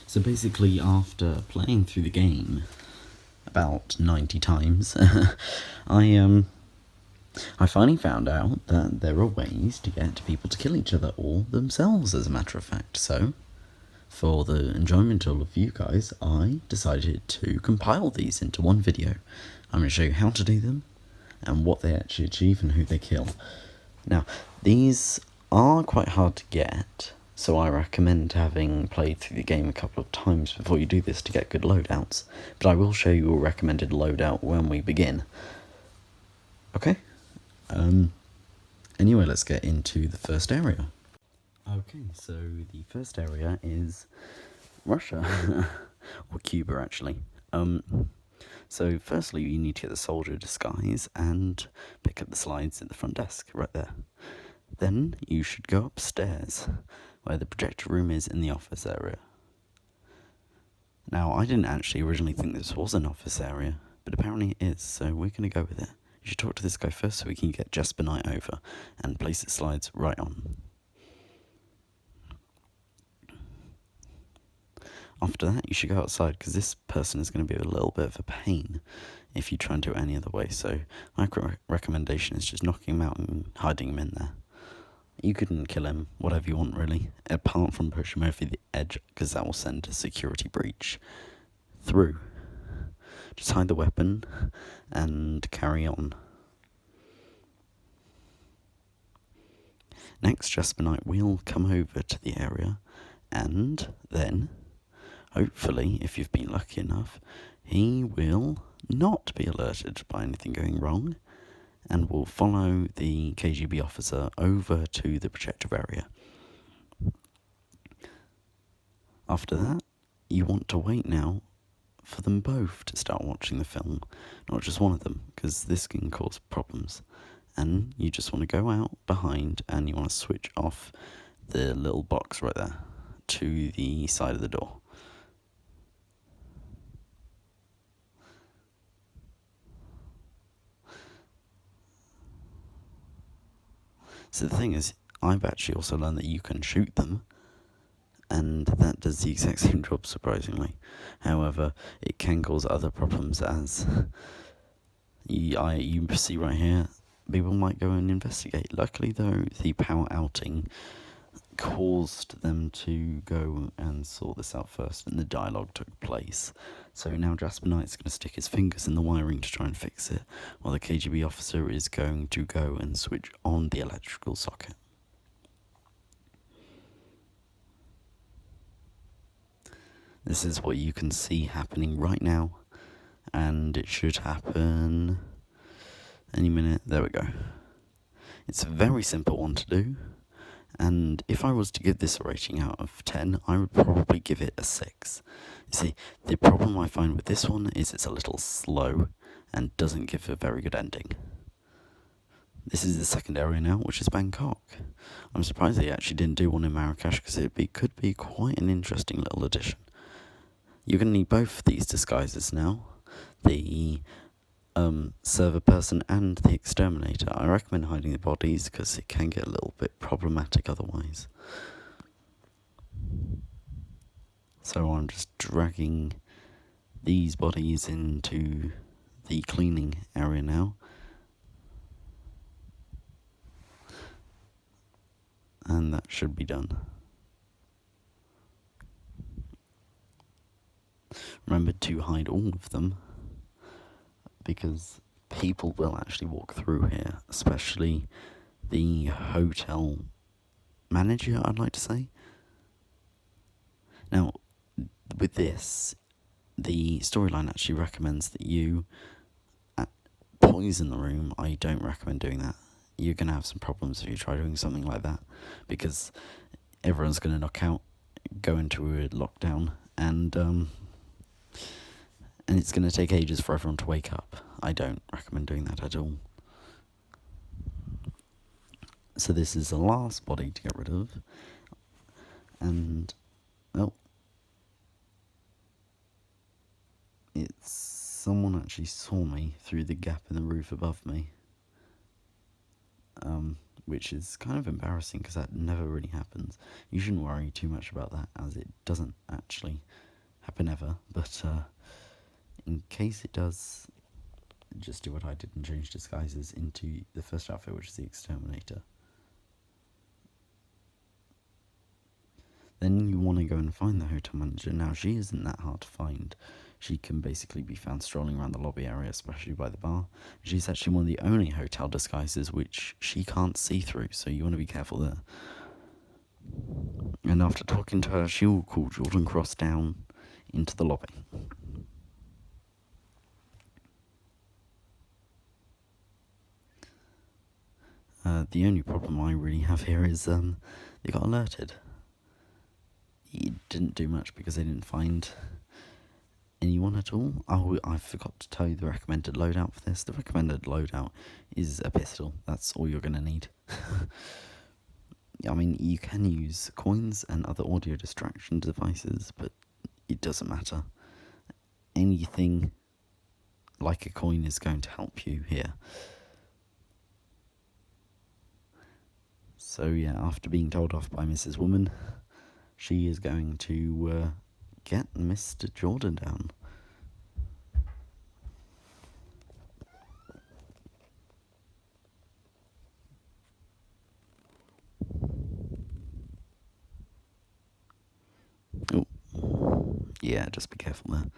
So basically, after playing through the game about 90 times, I finally found out that there are ways to get people to kill each other or themselves, as a matter of fact. So, for the enjoyment of all of you guys, I decided to compile these into one video. I'm going to show you how to do them, and what they actually achieve, and who they kill. Now, these are quite hard to get, so I recommend having played through the game a couple of times before you do this to get good loadouts, but I will show you a recommended loadout when we begin. Okay? Anyway, let's get into the first area. Okay, so the first area is Russia, or Cuba actually. So firstly you need to get the soldier disguise and pick up the slides at the front desk, right there. Then you should go upstairs, where the projector room is in the office area. Now, I didn't actually originally think this was an office area, but apparently it is, so we're going to go with it. You should talk to this guy first so we can get Jasper Knight over and place the slides right on. After that, you should go outside, because this person is going to be a little bit of a pain if you try and do it any other way, so my recommendation is just knocking him out and hiding him in there. You couldn't kill him, whatever you want really, apart from push him over the edge, because that will send a security breach through. Just hide the weapon and carry on. Next, Jasper Knight will come over to the area, and then, hopefully, if you've been lucky enough, he will not be alerted by anything going wrong, and will follow the KGB officer over to the projector area. After that, you want to wait now for them both to start watching the film, not just one of them, because this can cause problems. And you just want to go out behind and you want to switch off the little box right there to the side of the door. So the thing is, I've actually also learned that you can shoot them, and that does the exact same job, surprisingly. However, it can cause other problems, as you see right here, people might go and investigate. Luckily though, the power outing caused them to go and sort this out first, and the dialogue took place. So now Jasper Knight's going to stick his fingers in the wiring to try and fix it, while the KGB officer is going to go and switch on the electrical socket. This is what you can see happening right now, and it should happen any minute. There we go. It's a very simple one to do, and if I was to give this a rating out of 10, I would probably give it a 6. You see, the problem I find with this one is it's a little slow and doesn't give a very good ending. This is the second area now, which is Bangkok. I'm surprised they actually didn't do one in Marrakesh, because it could be quite an interesting little addition. You're going to need both of these disguises now, the server person and the exterminator. I recommend hiding the bodies, because it can get a little bit problematic otherwise. So I'm just dragging these bodies into the cleaning area now. And that should be done. Remember to hide all of them, because people will actually walk through here, especially the hotel manager, I'd like to say. Now, with this, the storyline actually recommends that you poison the room. I don't recommend doing that. You're going to have some problems if you try doing something like that, because everyone's going to knock out, go into a lockdown, and it's going to take ages for everyone to wake up. I don't recommend doing that at all. So this is the last body to get rid of, and, well, someone actually saw me through the gap in the roof above me. which is kind of embarrassing because that never really happens. You shouldn't worry too much about that, as it doesn't actually happen ever, but in case it does, just do what I did and change disguises into the first outfit, which is the Exterminator. Then you want to go and find the hotel manager. Now, she isn't that hard to find. She can basically be found strolling around the lobby area, especially by the bar. She's actually one of the only hotel disguises which she can't see through, so you want to be careful there. And after talking to her, she will call Jordan Cross down into the lobby. The only problem I really have here is they got alerted. It didn't do much because they didn't find anyone at all. Oh, I forgot to tell you the recommended loadout for this. The recommended loadout is a pistol. That's all you're going to need. I mean, you can use coins and other audio distraction devices, but it doesn't matter. Anything like a coin is going to help you here. So yeah, after being told off by Mrs. Woman, she is going to get Mr. Jordan down. Oh, yeah, just be careful there.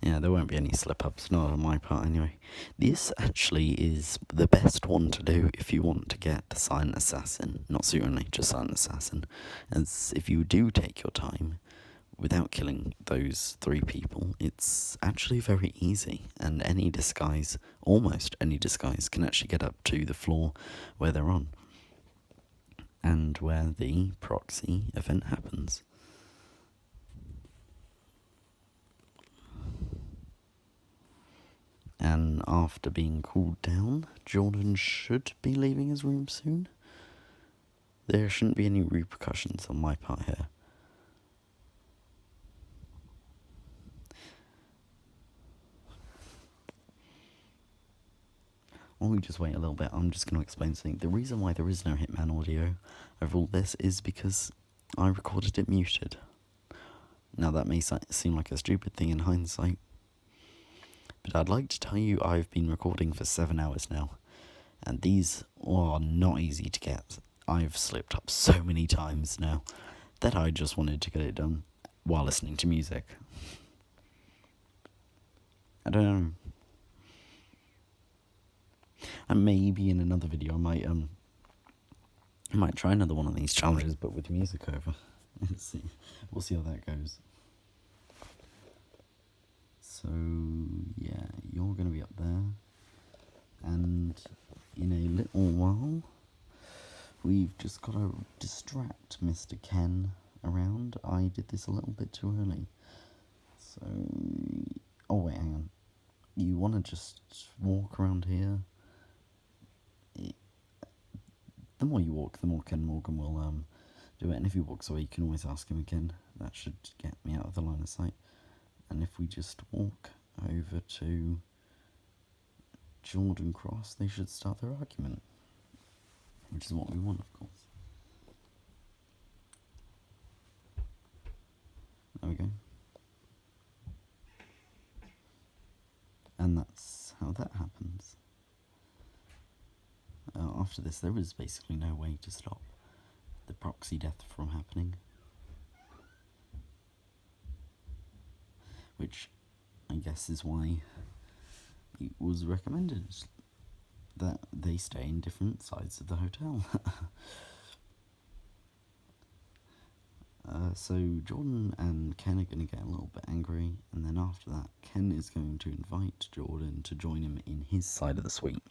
Yeah, there won't be any slip-ups, not on my part anyway. This actually is the best one to do if you want to get the Silent Assassin. Not Super just Silent Assassin. As if you do take your time without killing those 3 people, it's actually very easy. And any disguise, almost any disguise, can actually get up to the floor where they're on. And where the proxy event happens. And after being cooled down, Jordan should be leaving his room soon. There shouldn't be any repercussions on my part here. While we just wait a little bit, I'm just going to explain something. The reason why there is no Hitman audio over all this is because I recorded it muted. Now that may seem like a stupid thing in hindsight, but I'd like to tell you I've been recording for 7 hours now, and these are not easy to get. I've slipped up so many times now that I just wanted to get it done while listening to music. I don't know. And maybe in another video I might try another one of these challenges, but with music over. Let's see. We'll see how that goes. So, yeah, you're going to be up there, and in a little while, we've just got to distract Mr. Ken around. I did this a little bit too early, so, oh wait, hang on, you want to just walk around here. The more you walk, the more Ken Morgan will do it, and if he walks away, you can always ask him again. That should get me out of the line of sight. And if we just walk over to Jordan Cross, they should start their argument, which is what we want, of course. There we go. And that's how that happens. After this, there is basically no way to stop the proxy death from happening, which I guess is why it was recommended that they stay in different sides of the hotel. So Jordan and Ken are going to get a little bit angry, and then after that, Ken is going to invite Jordan to join him in his side of the suite,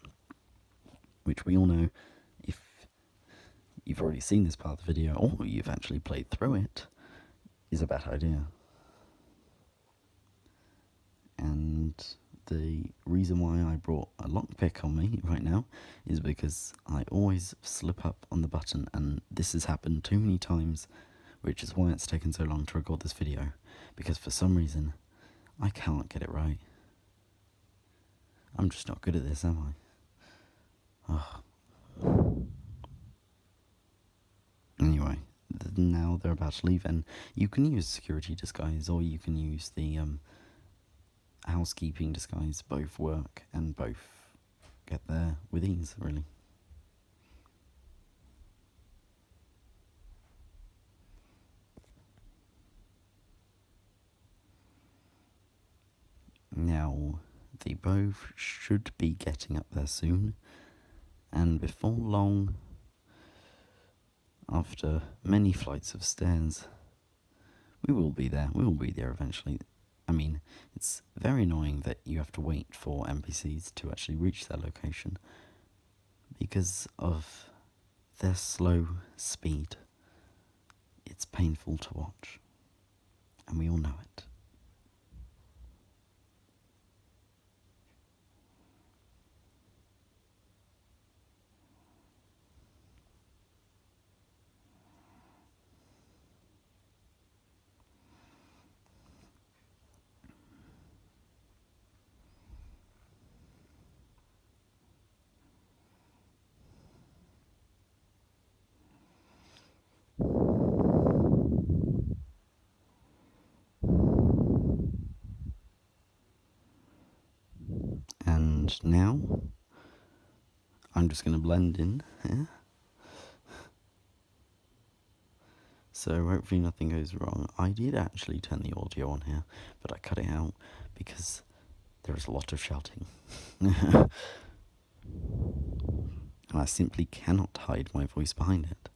which we all know, if you've already seen this part of the video, or you've actually played through it, is a bad idea. And the reason why I brought a lockpick on me right now is because I always slip up on the button, and this has happened too many times, which is why it's taken so long to record this video, because for some reason I can't get it right. I'm just not good at this, am I? Oh. Anyway, now they're about to leave, and you can use security disguise, or you can use the housekeeping disguise. Both work, and both get there with ease, really. Now, they both should be getting up there soon, and before long, after many flights of stairs, we will be there. We will be there eventually. I mean, it's very annoying that you have to wait for NPCs to actually reach their location because of their slow speed. It's painful to watch, and we all know it. And now, I'm just going to blend in here. So hopefully nothing goes wrong. I did actually turn the audio on here, but I cut it out because there is a lot of shouting. And I simply cannot hide my voice behind it.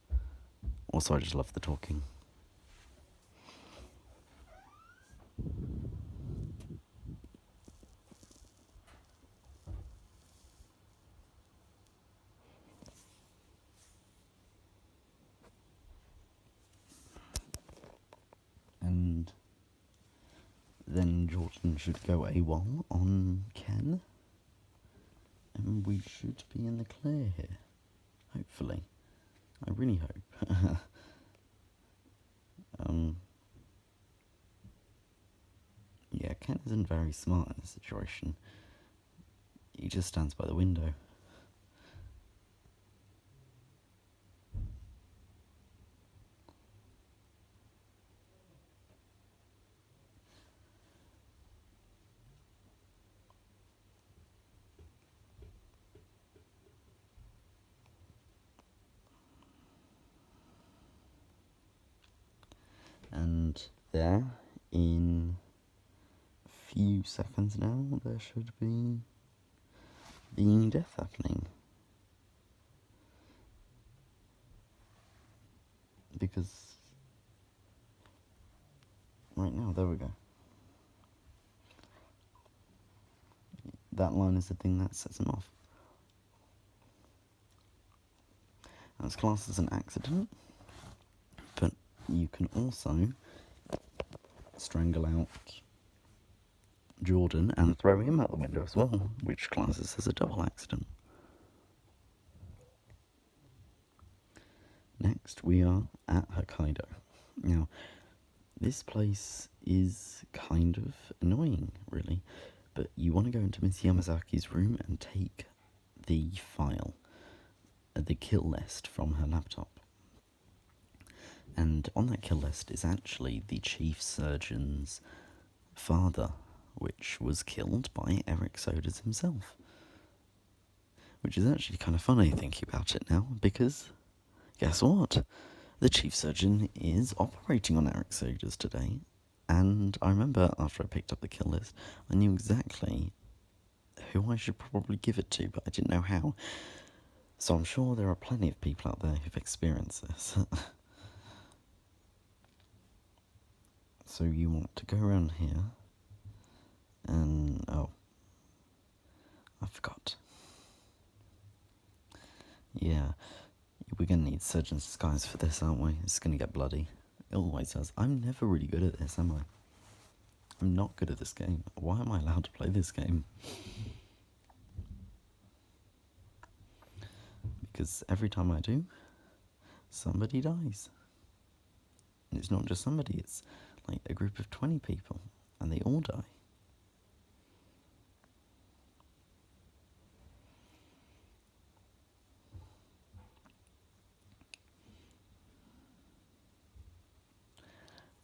Also, I just love the talking. And then Jordan should go AWOL on Ken. And we should be in the clear here. Hopefully. I really hope. Yeah, Ken isn't very smart in this situation. He just stands by the window. And there, in a few seconds now, there should be the death happening. Because right now, there we go. That line is the thing that sets him off. And it's classed as an accident, but you can also strangle out Jordan and throw him out the window as well, which classes as a double accident. Next, we are at Hokkaido. Now, this place is kind of annoying, really, but you want to go into Miss Yamazaki's room and take the file, the kill list from her laptop. And on that kill list is actually the chief surgeon's father, which was killed by Eric Sodas himself. Which is actually kind of funny thinking about it now, because guess what? The chief surgeon is operating on Eric Sodas today, and I remember after I picked up the kill list, I knew exactly who I should probably give it to, but I didn't know how. So I'm sure there are plenty of people out there who've experienced this. So you want to go around here, and oh, I forgot. Yeah, we're going to need surgeon's disguise for this, aren't we? It's going to get bloody. It always does. I'm never really good at this, am I? I'm not good at this game. Why am I allowed to play this game? Because every time I do, somebody dies. And it's not just somebody, it's like a group of 20 people, and they all die.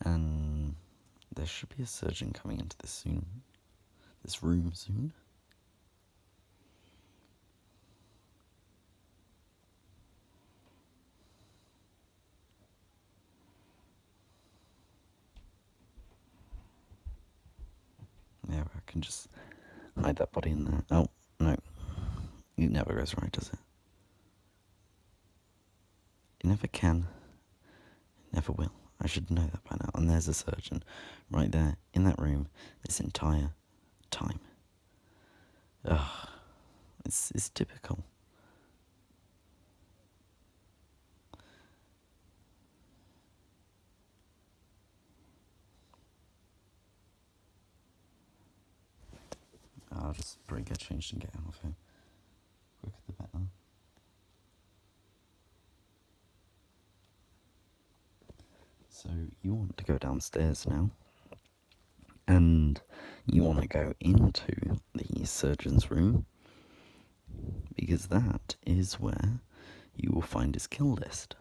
And there should be a surgeon coming into this room soon. Yeah, I can just hide that body in there. Oh, no. It never goes right, does it? It never can. It never will. I should know that by now. And there's a surgeon right there in that room this entire time. Ugh. It's typical. I'll just probably get changed and get out of here. Quicker the better. So you want to go downstairs now, and you want to go into the surgeon's room, because that is where you will find his kill list.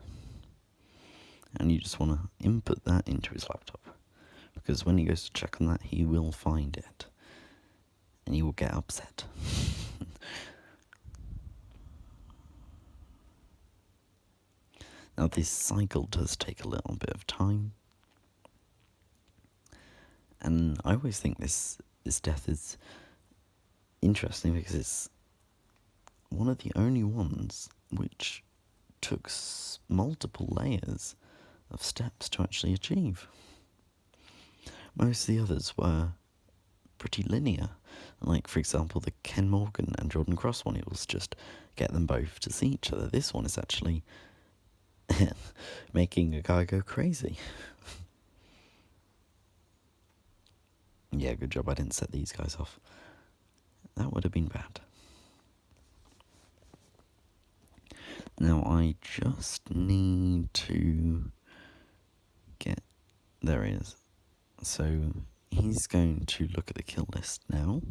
And you just want to input that into his laptop, because when he goes to check on that, he will find it, and he will get upset. Now this cycle does take a little bit of time, and I always think this death is interesting because it's one of the only ones which took multiple layers of steps to actually achieve. Most of the others were pretty linear. Like, for example, the Ken Morgan and Jordan Cross one, it was just get them both to see each other. This one is actually making a guy go crazy. Yeah, good job I didn't set these guys off. That would have been bad. Now I just need to get... There he is. So he's going to look at the kill list now.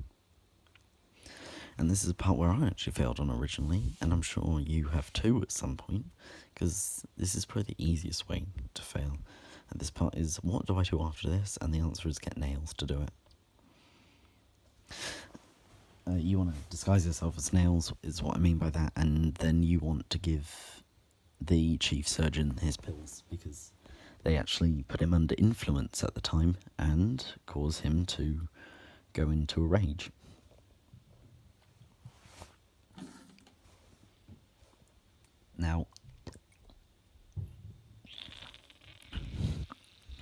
And this is a part where I actually failed on originally, and I'm sure you have too at some point, because this is probably the easiest way to fail. And this part is, what do I do after this? And the answer is get Nails to do it. You want to disguise yourself as Nails, is what I mean by that, and then you want to give the chief surgeon his pills, because they actually put him under influence at the time and cause him to go into a rage. Now,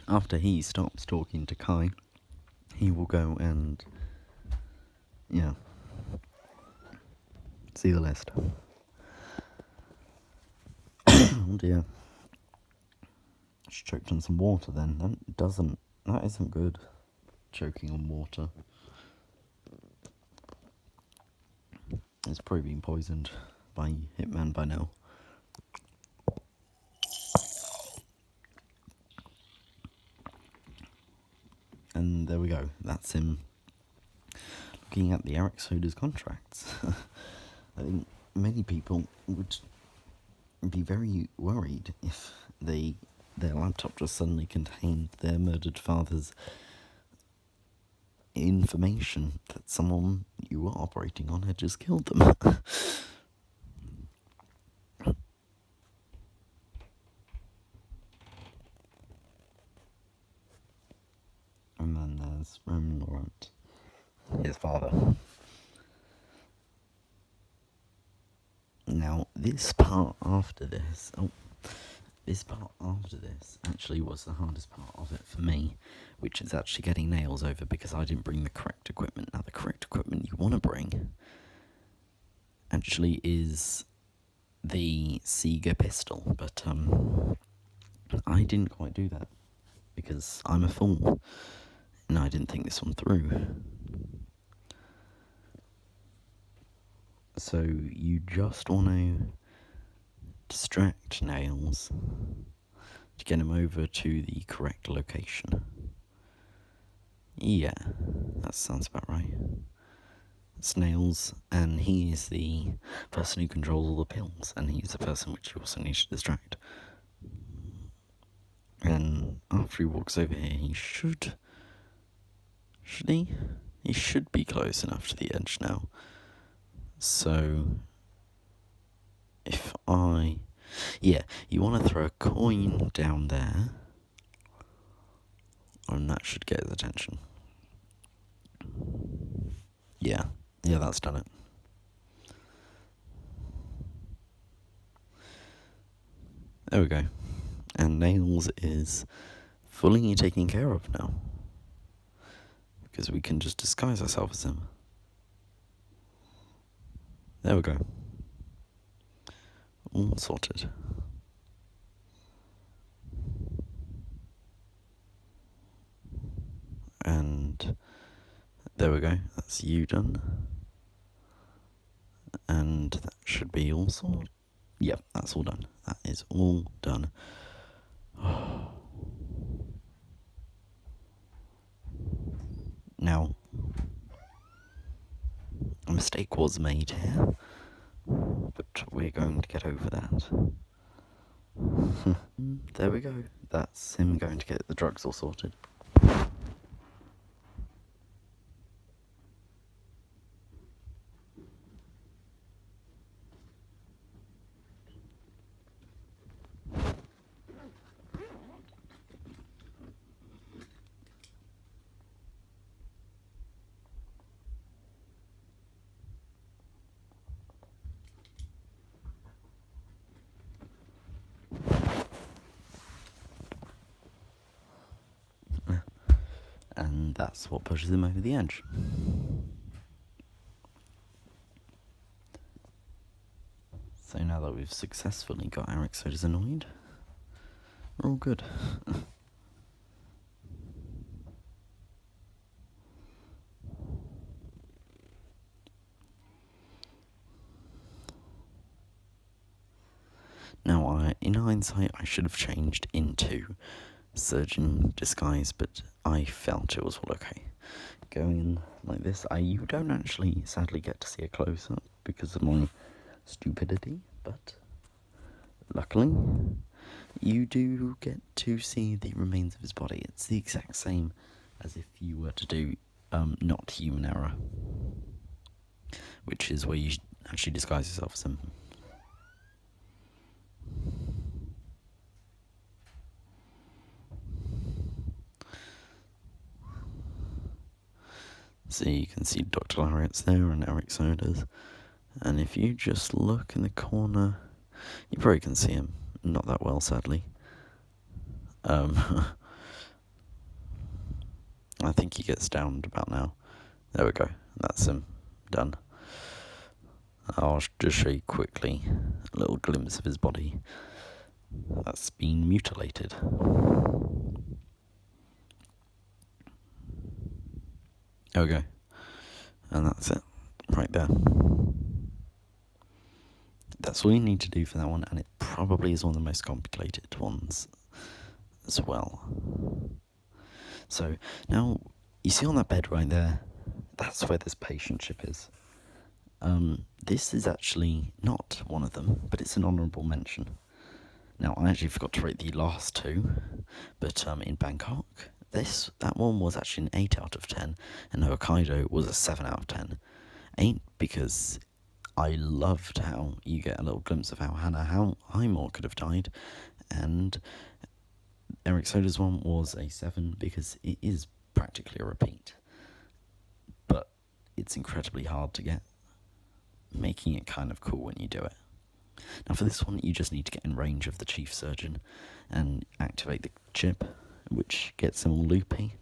after he stops talking to Kai, he will go and, see the list. Oh dear. Just choked on some water then. That isn't good. Choking on water. It's probably been poisoned by Hitman by now. And there we go. That's him looking at the Eric Soda's contracts. I think many people would be very worried if their laptop just suddenly contained their murdered father's information that someone you were operating on had just killed them. And then there's Roman Laurent, his father. Now, this part after this actually was the hardest part of it for me, which is actually getting Nails over, because I didn't bring the correct equipment. Now, the correct equipment you want to bring actually is the Sega pistol, but I didn't quite do that, because I'm a fool, and I didn't think this one through. So you just want to distract Nails to get him over to the correct location. Yeah, that sounds about right. It's Nails, and he is the person who controls all the pills, and he's the person which you also need to distract. And after he walks over here, he should he? He should be close enough to the edge now. So, if you want to throw a coin down there, and that should get his attention. Yeah, that's done it. There we go. And Nails is fully taken care of now, because we can just disguise ourselves as him. There we go. All sorted. And there we go. That's you done. And that should be all sorted. Yep, that's all done. That is all done. Now, a mistake was made here, but we're going to get over that. There we go. That's him going to get the drugs all sorted. And that's what pushes him over the edge. So now that we've successfully got Eric Sodas annoyed, we're all good. Now, in hindsight, I should have changed into surgeon disguise, but I felt it was all okay. Going in like this, you don't actually, sadly, get to see a close-up because of my stupidity, but luckily, you do get to see the remains of his body. It's the exact same as if you were to do not human error, which is where you actually disguise yourself as him. So you can see Dr. Lariat's there and Eric Sodas. And if you just look in the corner, you probably can see him. Not that well, sadly. I think he gets downed about now. There we go. That's him. Done. I'll just show you quickly a little glimpse of his body that's been mutilated. There we go. And that's it. Right there. That's all you need to do for that one, and it probably is one of the most complicated ones as well. So, now, you see on that bed right there, that's where this patient chip is. This is actually not one of them, but it's an honourable mention. Now, I actually forgot to rate the last two, but in Bangkok, that one was actually an 8 out of 10, and Hokkaido was a 7 out of 10. 8 because I loved how you get a little glimpse of how Highmore could have died, and Eric Soda's one was a 7 because it is practically a repeat, but it's incredibly hard to get, making it kind of cool when you do it. Now for this one, you just need to get in range of the chief surgeon and activate the chip, which gets him all loopy.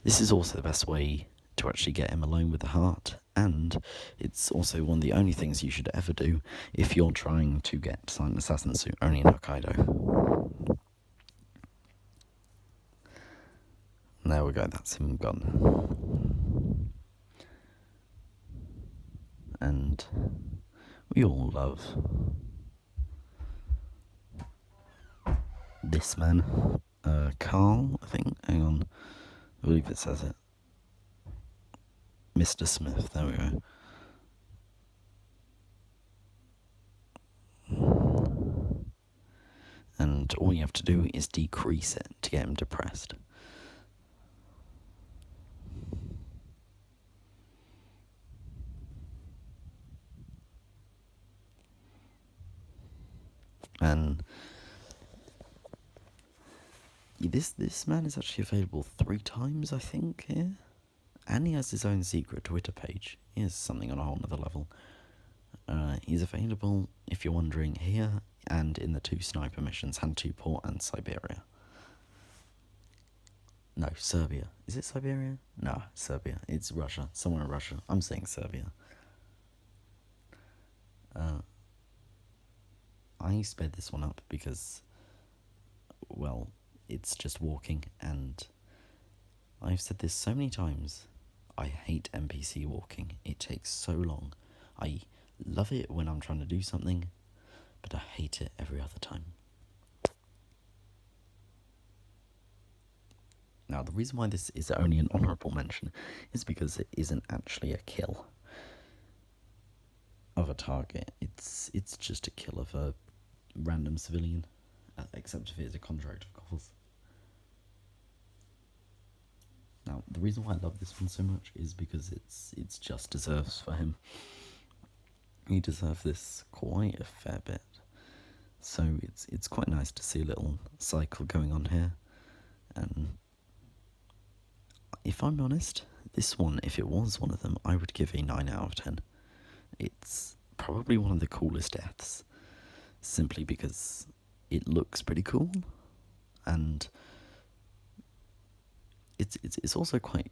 This is also the best way to actually get him alone with the heart, and it's also one of the only things you should ever do if you're trying to get Silent Assassin suit only in Hokkaido. There we go, that's him gone. And we all love this man, Carl, I think. Hang on, I believe it says it. Mr. Smith, there we go. And all you have to do is decrease it to get him depressed. And this man is actually available 3 times, I think, here. And he has his own secret Twitter page. He has something on a whole other level. He's available, if you're wondering, here and in the 2 sniper missions, Hantu Port and Siberia. No, Serbia. Is it Siberia? No, Serbia. It's Russia. Somewhere in Russia. I'm saying Serbia. I sped this one up because, well, it's just walking, and I've said this so many times. I hate NPC walking. It takes so long. I love it when I'm trying to do something, but I hate it every other time. Now, the reason why this is only an honourable mention is because it isn't actually a kill of a target. It's just a kill of a random civilian, except if it is a contract, of course. Now, the reason why I love this one so much is because it's just deserves for him. He deserves this quite a fair bit. So it's quite nice to see a little cycle going on here. And if I'm honest, this one, if it was one of them, I would give a 9 out of 10. It's probably one of the coolest deaths, simply because it looks pretty cool, and it's also quite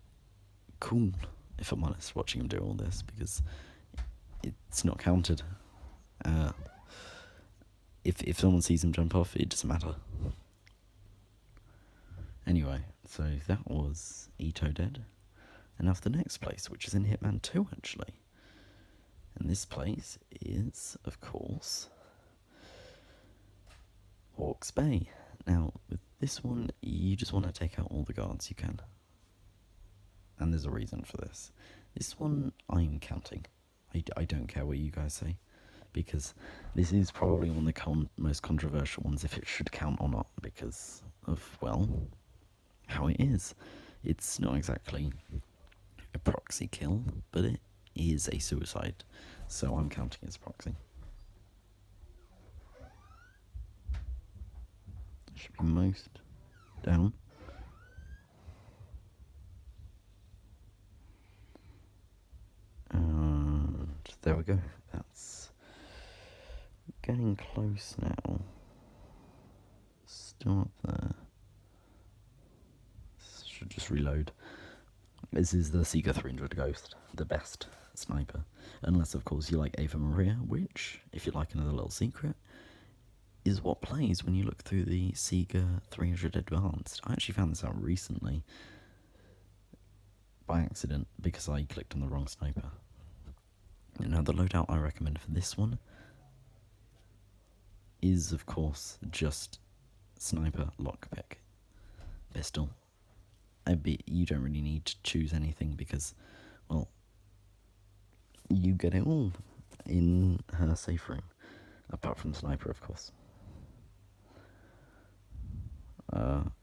cool, if I'm honest, watching him do all this, because it's not counted. If someone sees him jump off, it doesn't matter. Anyway, so that was Ito dead. And now for the next place, which is in Hitman 2, actually. And this place is, of course, Hawke's Bay. Now, with this one, you just want to take out all the guards you can. And there's a reason for this. This one, I'm counting. I don't care what you guys say, because this is probably one of the most controversial ones, if it should count or not, because of, well, how it is. It's not exactly a proxy kill, but it is a suicide, so I'm counting it as proxy. Should be most down. And there we go. That's getting close now. Still up there. Should just reload. This is the Seeker 300 Ghost, the best sniper. Unless, of course, you like Ava Maria, which, if you like another little secret, is what plays when you look through the Seeker 300 Advanced. I actually found this out recently by accident because I clicked on the wrong sniper. Now, the loadout I recommend for this one is, of course, just sniper, lockpick, pistol. You don't really need to choose anything because, well, you get it all in her safe room, apart from sniper, of course.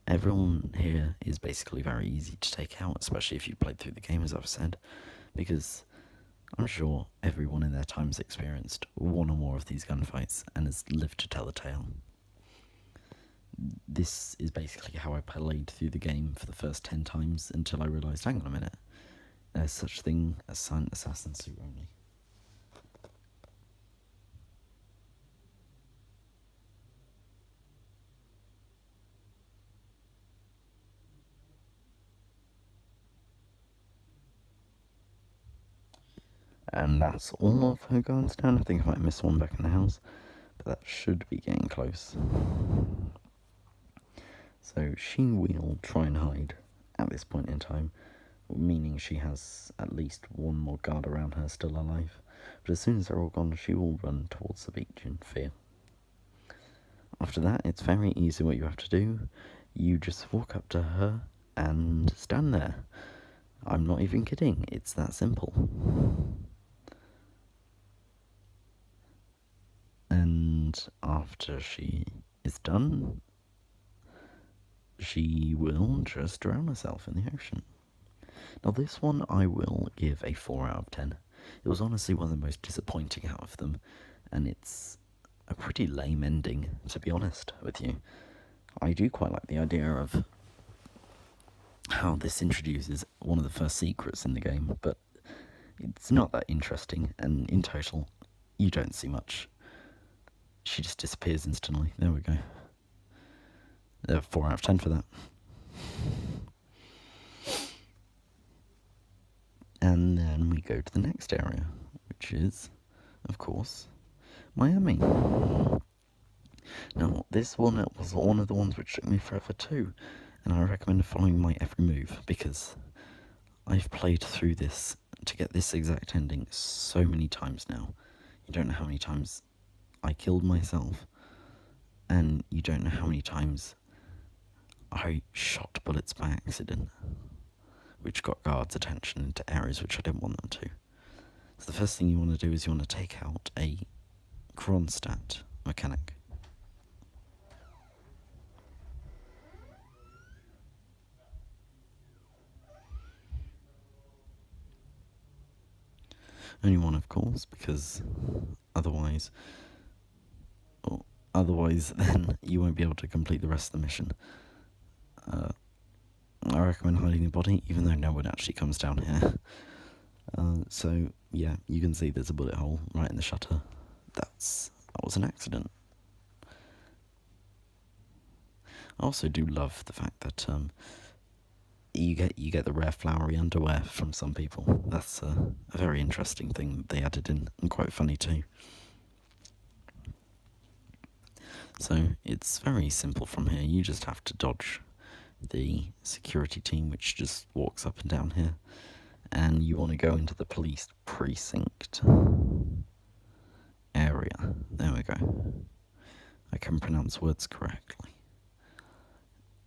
Everyone here is basically very easy to take out, especially if you played through the game, as I've said, because I'm sure everyone in their time has experienced one or more of these gunfights and has lived to tell the tale. This is basically how I played through the game for the first 10 times until I realised, hang on a minute, there's such thing as Silent Assassin suit only. And that's all of her guards down. I think I might miss one back in the house, but that should be getting close. So she will try and hide at this point in time, meaning she has at least one more guard around her still alive. But as soon as they're all gone, she will run towards the beach in fear. After that, it's very easy what you have to do. You just walk up to her and stand there. I'm not even kidding, it's that simple. And after she is is done, she will just drown herself in the ocean. Now this one I will give a 4 out of 10. It was honestly one of the most disappointing out of them, and it's a pretty lame ending, to be honest with you. I do quite like the idea of how this introduces one of the first secrets in the game, but it's not that interesting, and in total, you don't see much. She just disappears instantly. There we go. 4 out of 10 for that. And then we go to the next area, which is, of course, Miami. Now, this one was one of the ones which took me forever too, and I recommend following my every move, because I've played through this to get this exact ending so many times now. You don't know how many times I killed myself, and you don't know how many times I shot bullets by accident, which got guards' attention into areas which I didn't want them to. So the first thing you want to do is you want to take out a Kronstadt mechanic. Only one, of course, because otherwise then you won't be able to complete the rest of the mission. I recommend hiding the body, even though no one actually comes down here. So, yeah, you can see there's a bullet hole right in the shutter. That was an accident. I also do love the fact that you get the rare flowery underwear from some people. That's a very interesting thing that they added in, and quite funny too. So it's very simple from here. You just have to dodge the security team, which just walks up and down here, and you want to go into the police precinct area. There we go. I can pronounce words correctly.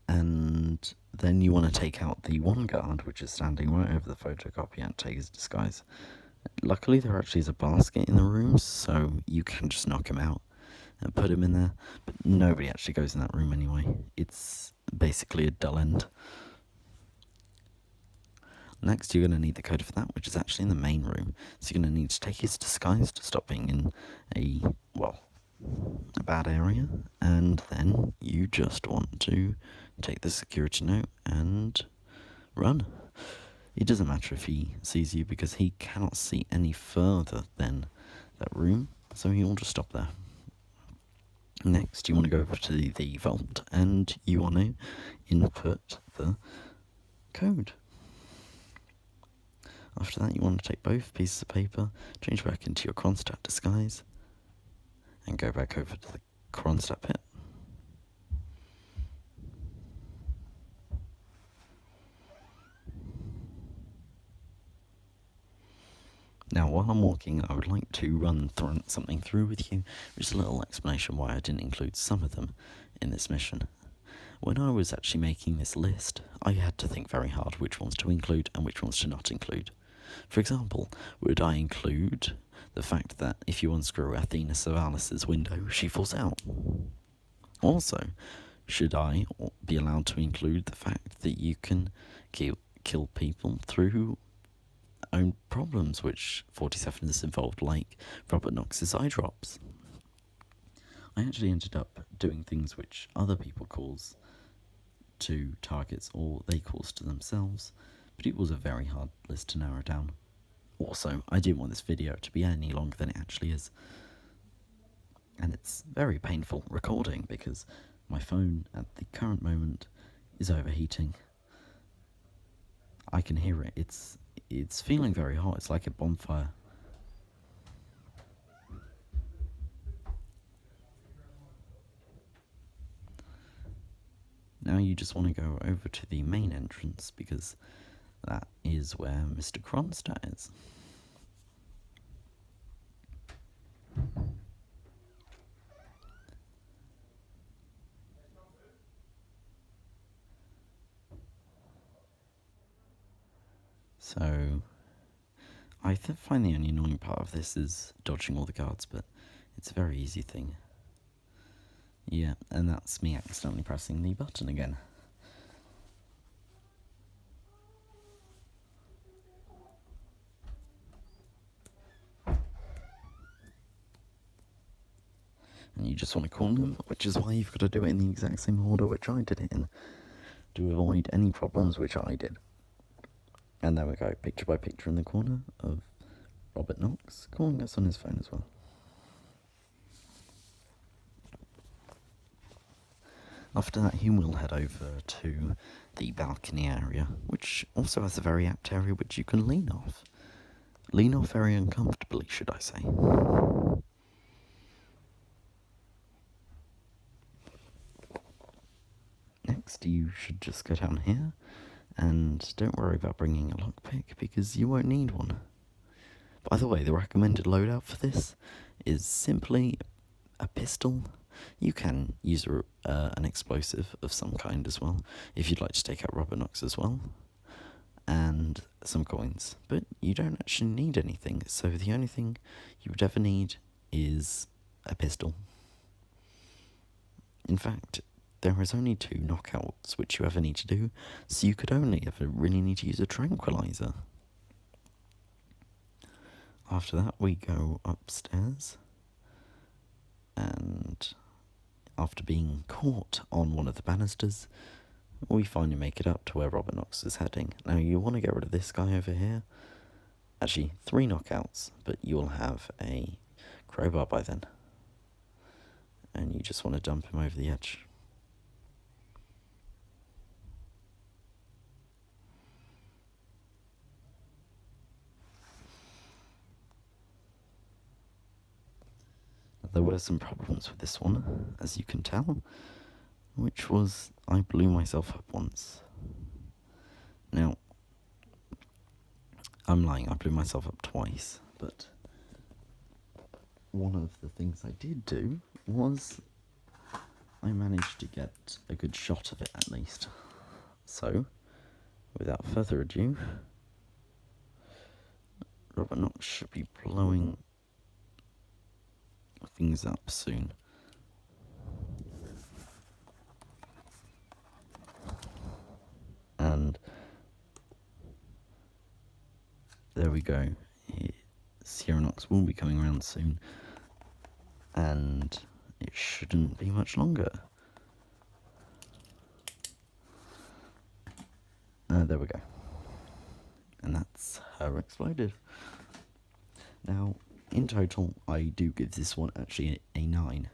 And then you want to take out the one guard, which is standing right over the photocopy, and take his disguise. Luckily, there actually is a basket in the room, so you can just knock him out and put him in there. But nobody actually goes in that room anyway. It's basically a dull end. Next, you're going to need the code for that, which is actually in the main room. So you're going to need to take his disguise to stop being in a bad area. And then you just want to take the security note and run. It doesn't matter if he sees you, because he cannot see any further than that room. So he will just stop there. Next, you want to go over to the vault, and you want to input the code. After that, you want to take both pieces of paper, change back into your Kronstadt disguise, and go back over to the Kronstadt pit. Now, while I'm walking, I would like to run something through with you, which is a little explanation why I didn't include some of them in this mission. When I was actually making this list, I had to think very hard which ones to include and which ones to not include. For example, would I include the fact that if you unscrew Athena Savalis' window, she falls out? Also, should I be allowed to include the fact that you can kill people through own problems, which 47 is involved, like Robert Knox's eye drops? I actually ended up doing things which other people cause to targets, or they cause to themselves, but it was a very hard list to narrow down. Also, I didn't want this video to be any longer than it actually is, and it's very painful recording because my phone at the current moment is overheating. I can hear it. It's feeling very hot. It's like a bonfire. Now you just want to go over to the main entrance, because that is where Mr. Kronstadt is. So, I find the only annoying part of this is dodging all the guards, but it's a very easy thing Yeah, and that's me accidentally pressing the button again. And you just want to call them, which is why you've got to do it in the exact same order which I did it in, to avoid any problems which I did. And there we go, picture by picture in the corner of Robert Knox calling us on his phone as well. After that, he will head over to the balcony area, which also has a very apt area which you can lean off. Lean off very uncomfortably, should I say. Next, you should just go down here, and don't worry about bringing a lockpick, because you won't need one. By the way, the recommended loadout for this is simply a pistol. You can use an explosive of some kind as well, if you'd like to take out Robert Knox as well, and some coins. But you don't actually need anything, so the only thing you would ever need is a pistol. In fact, there is only 2 knockouts which you ever need to do, so you could only ever really need to use a tranquilizer. After that, we go upstairs, and after being caught on one of the banisters, we finally make it up to where Robert Knox is heading. Now, you want to get rid of this guy over here. Actually, 3 knockouts, but you'll have a crowbar by then. And you just want to dump him over the edge. There were some problems with this one, as you can tell, which was I blew myself up once. Now, I'm lying, I blew myself up twice, but one of the things I did do was I managed to get a good shot of it at least. So, without further ado, Robert Knox should be blowing things up soon. And there we go. Sierra Knox will be coming around soon, and it shouldn't be much longer. There we go. And that's her exploded. Now, in total, I do give this one actually a 9.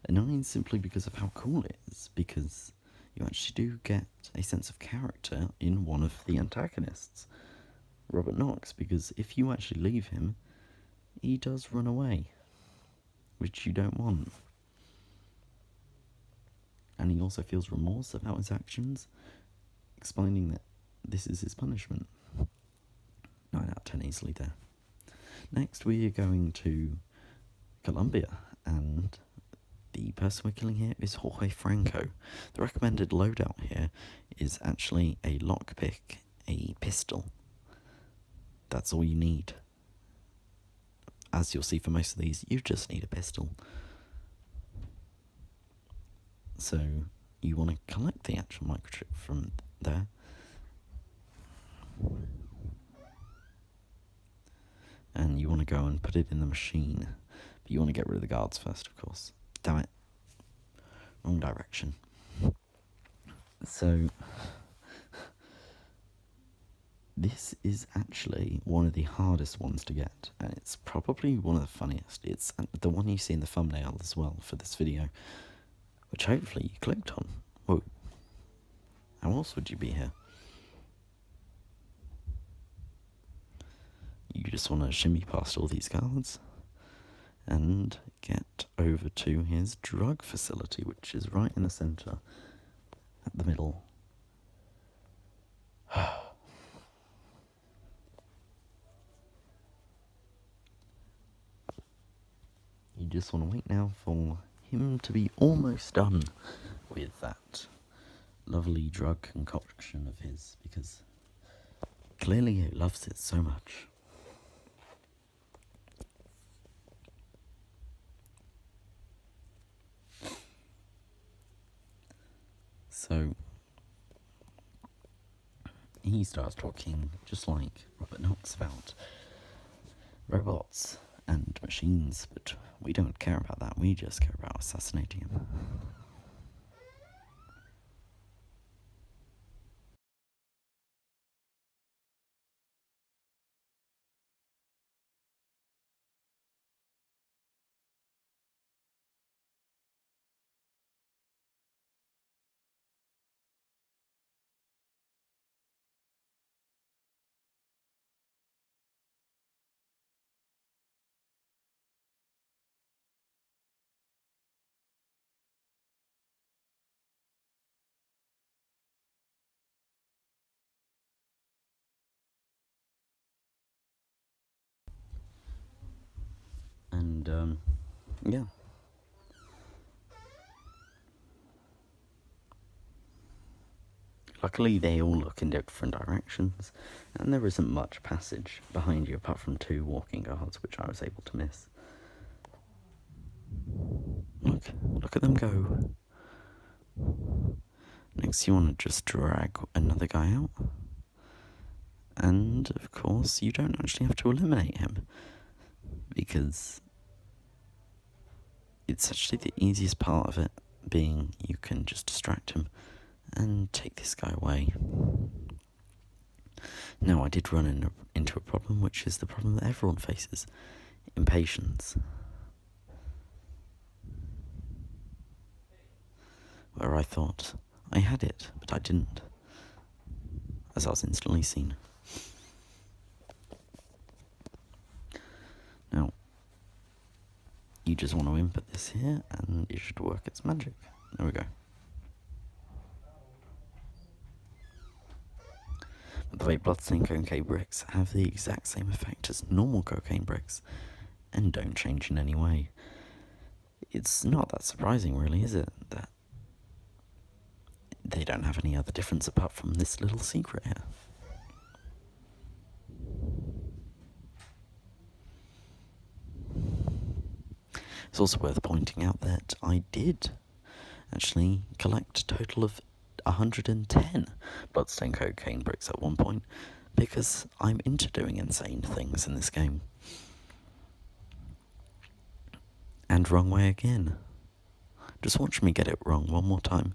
A 9 simply because of how cool it is, because you actually do get a sense of character in one of the antagonists, Robert Knox, because if you actually leave him, he does run away, which you don't want. And he also feels remorse about his actions, explaining that this is his punishment. 9 out of 10 easily there. Next, we are going to Colombia, and the person we're killing here is Jorge Franco. The recommended loadout here is actually a lockpick, a pistol. That's all you need. As you'll see for most of these, you just need a pistol. So, you want to collect the actual microchip from there. And you want to go and put it in the machine. But you want to get rid of the guards first, of course. Damn it. Wrong direction. So, this is actually one of the hardest ones to get. And it's probably one of the funniest. It's the one you see in the thumbnail as well for this video, which hopefully you clicked on. Whoa. How else would you be here? You just want to shimmy past all these guards and get over to his drug facility, which is right in the centre, at the middle. You just want to wait now for him to be almost done with that lovely drug concoction of his, because clearly he loves it so much. So he starts talking just like Robert Knox about robots and machines, but we don't care about that. We just care about assassinating him. And yeah. Luckily, they all look in different directions, and there isn't much passage behind you apart from 2 walking guards, which I was able to miss. Look at them go. Next, you want to just drag another guy out. And, of course, you don't actually have to eliminate him, because it's actually the easiest part of it, being you can just distract him and take this guy away. Now, I did run into a problem, which is the problem that everyone faces: impatience. Where I thought I had it, but I didn't, as I was instantly seen. Now, you just want to input this here, and it should work its magic. There we go. By the way, bloodstained cocaine bricks have the exact same effect as normal cocaine bricks, and don't change in any way. It's not that surprising, really, is it, that they don't have any other difference apart from this little secret here. It's also worth pointing out that I did actually collect a total of 110 bloodstained cocaine bricks at one point, because I'm into doing insane things in this game. And wrong way again. Just watch me get it wrong one more time,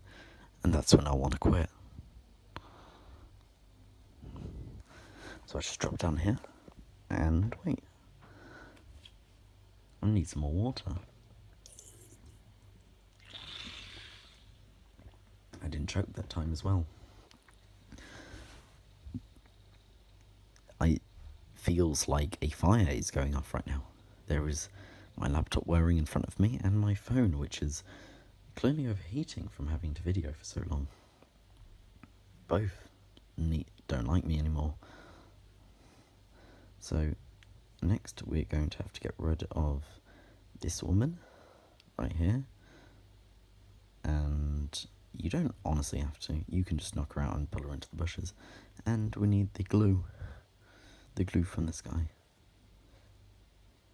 and that's when I want to quit. So I just drop down here, and wait. I need some more water. I didn't choke that time as well. It feels like a fire is going off right now. There is my laptop whirring in front of me, and my phone, which is clearly overheating from having to video for so long. Both don't like me anymore. So next we're going to have to get rid of this woman right here, and you don't honestly have to. You can just knock her out and pull her into the bushes. And we need the glue from this guy.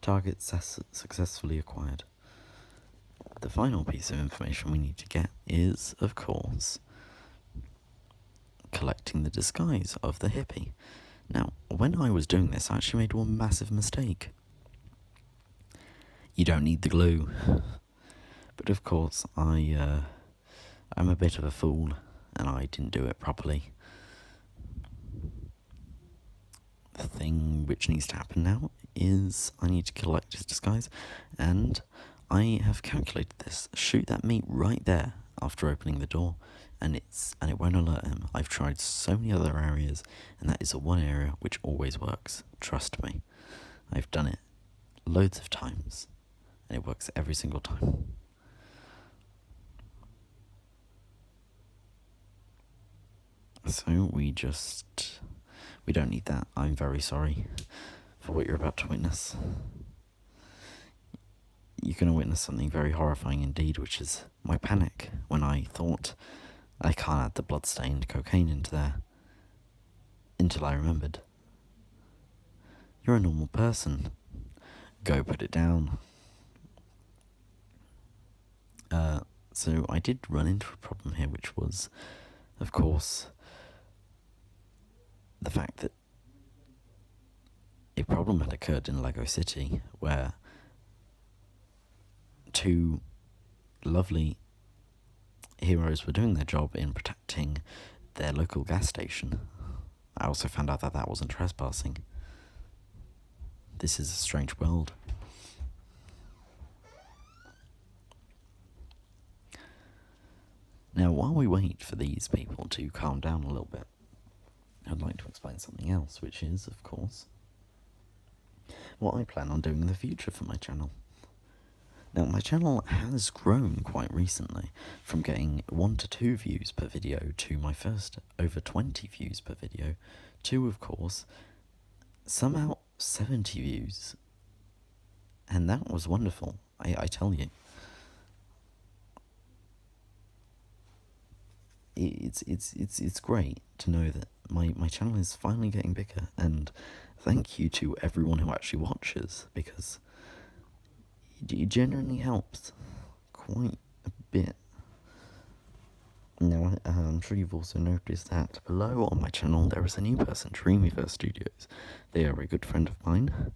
Target successfully acquired. The final piece of information we need to get is, of course, collecting the disguise of the hippie. Now, when I was doing this, I actually made one massive mistake. You don't need the glue. But of course, I'm a bit of a fool, and I didn't do it properly. The thing which needs to happen now is I need to collect his disguise, and I have calculated this. Shoot that meat right there after opening the door, and it won't alert him. I've tried so many other areas, and that is the one area which always works. Trust me. I've done it loads of times, and it works every single time. So we don't need that. I'm very sorry for what you're about to witness. You're going to witness something very horrifying indeed, which is my panic when I thought I can't add the blood-stained cocaine into there, until I remembered. You're a normal person. Go put it down. So I did run into a problem here, which was, of course, the fact that a problem had occurred in Lego City where two lovely heroes were doing their job in protecting their local gas station. I also found out that that wasn't trespassing. This is a strange world. Now, while we wait for these people to calm down a little bit, I'd like to explain something else, which is, of course, what I plan on doing in the future for my channel. Now, my channel has grown quite recently, from getting 1 to 2 views per video to my first over 20 views per video, to, of course, somehow 70 views. And that was wonderful, I tell you. It's great to know that my channel is finally getting bigger, and thank you to everyone who actually watches, because it genuinely helps quite a bit. Now, I'm sure you've also noticed that below on my channel there is a new person, Dreamyverse Studios. They are a good friend of mine,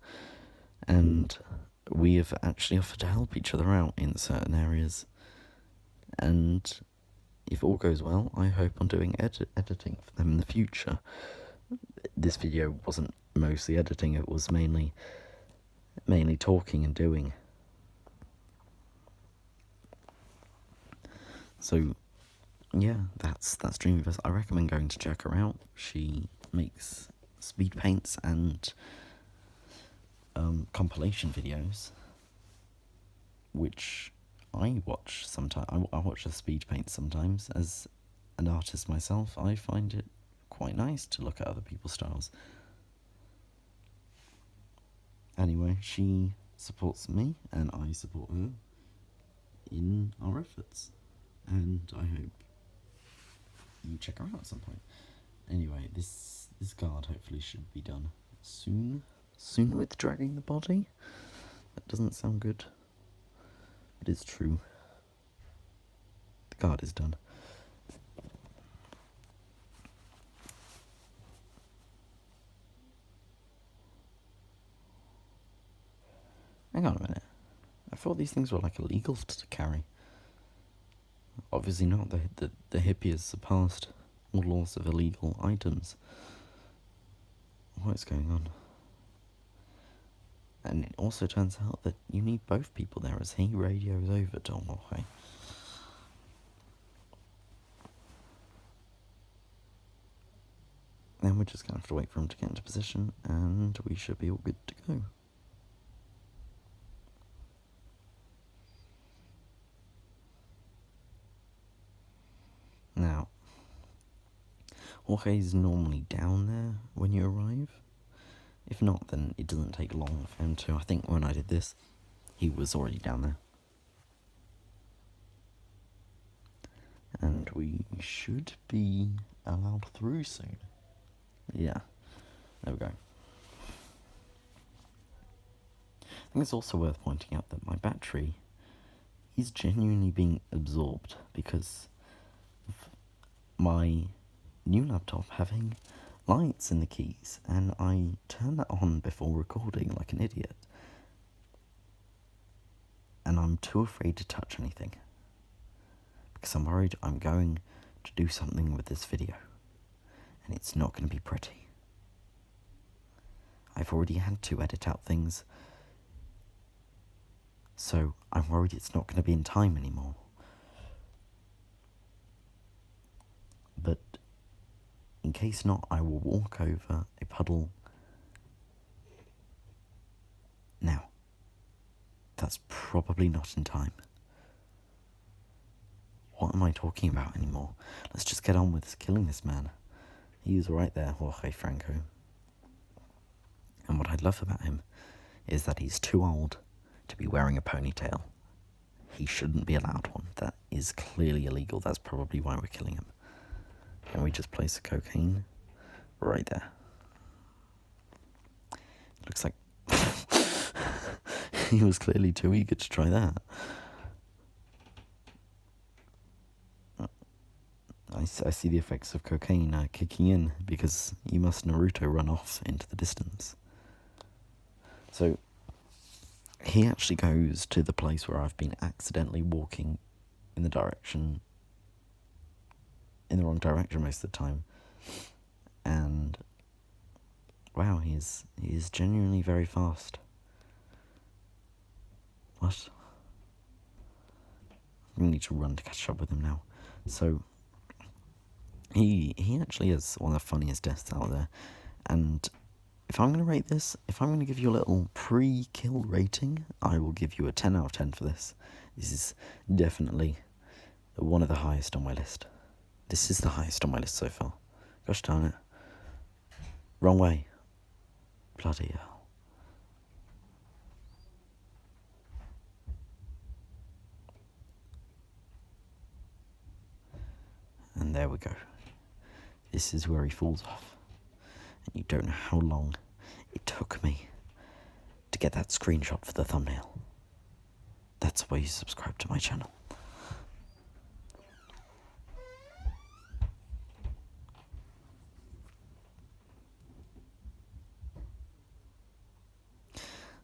and we have actually offered to help each other out in certain areas. And if all goes well, I hope on doing editing for them in the future. This video wasn't mostly editing, it was mainly talking and doing. So, yeah, that's Dreamyverse. I recommend going to check her out. She makes speed paints and compilation videos, which I watch sometimes. I watch the speed paint sometimes. As an artist myself, I find it quite nice to look at other people's styles. Anyway, she supports me, and I support her in our efforts. And I hope you check her out at some point. Anyway, this guard hopefully should be done soon. Soon with dragging the body? That doesn't sound good. It is true. The guard is done. Hang on a minute. I thought these things were like illegal to carry. Obviously not. The hippie has surpassed all laws of illegal items. What is going on? And it also turns out that you need both people there as he radios over to Jorge. Then we're just going to have to wait for him to get into position, and we should be all good to go. Now, Jorge's normally down there when you arrive. If not, then it doesn't take long for him to. I think when I did this, he was already down there. And we should be allowed through soon. Yeah, there we go. I think it's also worth pointing out that my battery is genuinely being absorbed because of my new laptop having lights in the keys, and I turned that on before recording like an idiot, and I'm too afraid to touch anything because I'm worried I'm going to do something with this video and it's not going to be pretty. I've already had to edit out things, so I'm worried it's not going to be in time anymore. But in case not, I will walk over a puddle now. That's probably not in time. What am I talking about anymore? Let's just get on with killing this man. He was right there, Jorge Franco. And what I love about him is that he's too old to be wearing a ponytail. He shouldn't be allowed one. That is clearly illegal. That's probably why we're killing him. And we just place the cocaine right there. Looks like he was clearly too eager to try that. I see the effects of cocaine kicking in, because you must Naruto run off into the distance. So, he actually goes to the place where I've been accidentally walking in the wrong direction most of the time. And, wow, he is genuinely very fast. What? I need to run to catch up with him now. So, he actually is one of the funniest deaths out there. And if I'm going to rate this, if I'm going to give you a little pre-kill rating, I will give you a 10 out of 10 for this. This is definitely one of the highest on my list. This is the highest on my list so far. Gosh darn it. Wrong way. Bloody hell. And there we go. This is where he falls off. And you don't know how long it took me to get that screenshot for the thumbnail. That's why you subscribe to my channel.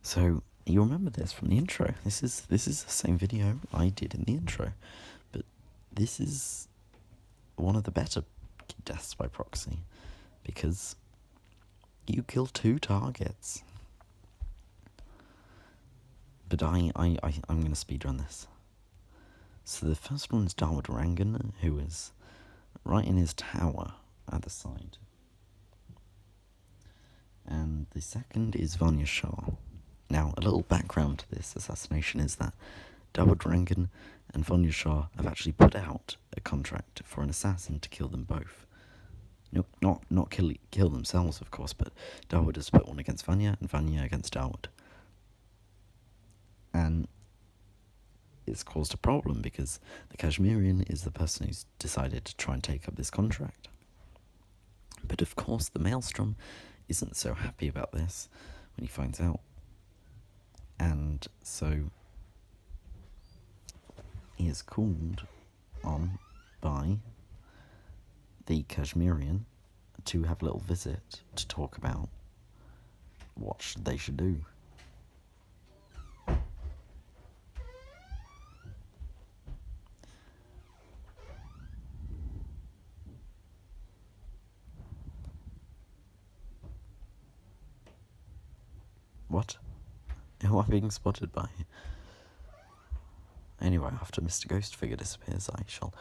So, you remember this from the intro. This is the same video I did in the intro. But this is one of the better deaths by proxy, because you kill 2 targets. But I'm going to speedrun this. So the first one is Darwood Rangan, who is right in his tower at the side. And the second is Vanya Shah. Now, a little background to this assassination is that Darwood Rangan and Vanya Shah have actually put out a contract for an assassin to kill them both. No, not kill themselves, of course, but Darwood has put one against Vanya and Vanya against Darwood. And it's caused a problem because the Kashmirian is the person who's decided to try and take up this contract. But of course, the Maelstrom isn't so happy about this when he finds out. And so he is called on by the Kashmirian to have a little visit to talk about what they should do. What? Who am I being spotted by? Anyway, after Mr. Ghost Figure disappears, I shall